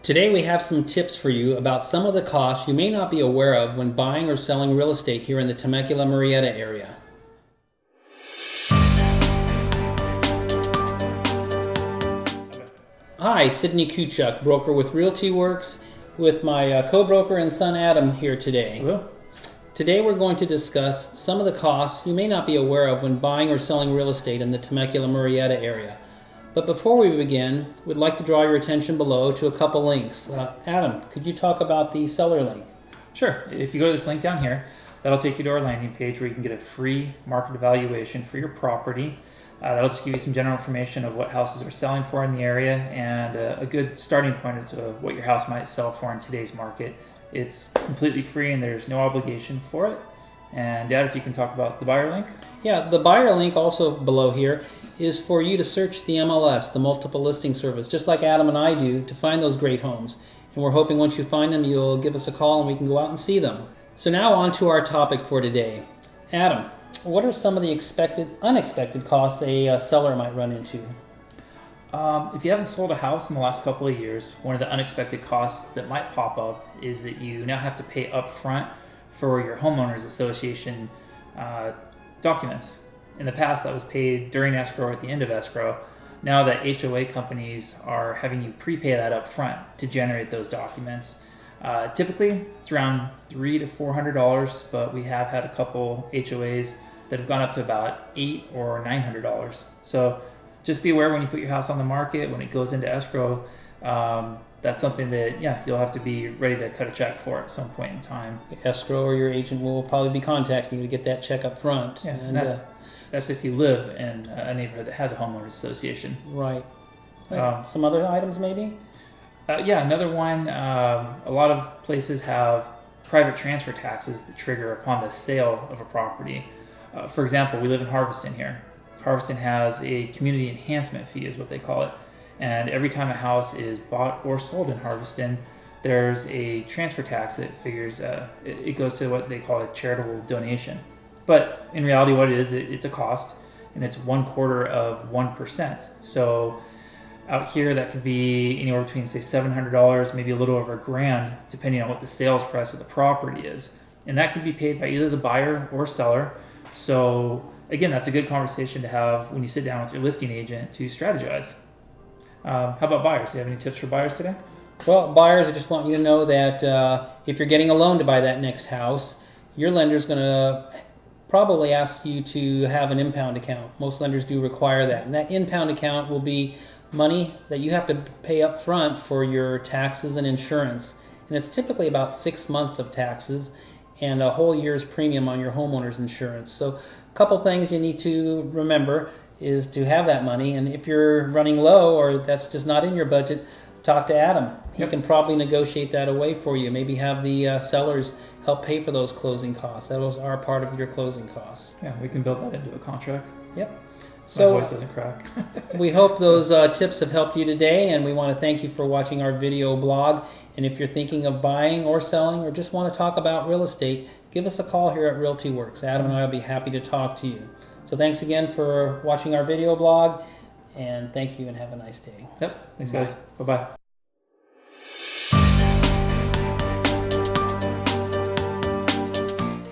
Today we have some tips for you about some of the costs you may not be aware of when buying or selling real estate here in the Temecula Murrieta area. Hi, Sidney Kutchuk, broker with Realty Works, with my co-broker and son Adam here today. Hello. Today we're going to discuss some of the costs you may not be aware of when buying or selling real estate in the Temecula Murrieta area. But before we begin, we'd like to draw your attention below to a couple links. Adam, could you talk about the seller link? Sure. If you go to this link down here, that'll take you to our landing page where you can get a free market evaluation for your property. That'll just give you some general information of what houses are selling for in the area and a good starting point to what your house might sell for in today's market. It's completely free and there's no obligation for it. And Dad, if you can talk about the buyer link. Yeah, the buyer link also below here is for you to search the MLS, the multiple listing service, just like Adam and I do, to find those great homes. And we're hoping once you find them, you'll give us a call and we can go out and see them. So now on to our topic for today. Adam, what are some of the unexpected costs a seller might run into? If you haven't sold a house in the last couple of years, one of the unexpected costs that might pop up is that you now have to pay up front for your homeowners association documents. In the past, that was paid during escrow or at the end of escrow. Now that HOA companies are having you prepay that up front to generate those documents. Typically, it's around $300 to $400, but we have had a couple HOAs that have gone up to about $800 or $900. So just be aware when you put your house on the market, when it goes into escrow, that's something that, you'll have to be ready to cut a check for at some point in time. The escrow or your agent will probably be contacting you to get that check up front. Yeah, and that's if you live in a neighborhood that has a homeowners association. Right. Some other items maybe? Another one, a lot of places have private transfer taxes that trigger upon the sale of a property. For example, we live in Harveston here. Harveston has a community enhancement fee is what they call it. And every time a house is bought or sold in Harveston, there's a transfer tax that figures, it goes to what they call a charitable donation. But in reality, what it is, it's a cost, and it's 1/4 of 1%. So out here, that could be anywhere between, say, $700, maybe a little over $1,000, depending on what the sales price of the property is. And that can be paid by either the buyer or seller. So again, that's a good conversation to have when you sit down with your listing agent to strategize. How about buyers? Do you have any tips for buyers today? Well, buyers, I just want you to know that if you're getting a loan to buy that next house, your lender's going to probably ask you to have an impound account. Most lenders do require that. And that impound account will be money that you have to pay up front for your taxes and insurance. And it's typically about 6 months of taxes and a whole year's premium on your homeowner's insurance. So a couple things you need to remember is to have that money, and if you're running low or that's just not in your budget, talk to Adam. He can probably negotiate that away for you. Maybe have the sellers help pay for those closing costs. Those are part of your closing costs. Yeah, we can build that into a contract. Yep. So my voice doesn't crack. We hope those tips have helped you today, and we want to thank you for watching our video blog. And if you're thinking of buying or selling or just want to talk about real estate, give us a call here at Realty Works. Adam and I will be happy to talk to you. So thanks again for watching our video blog, and thank you and have a nice day. Yep. Thanks, guys. Bye-bye.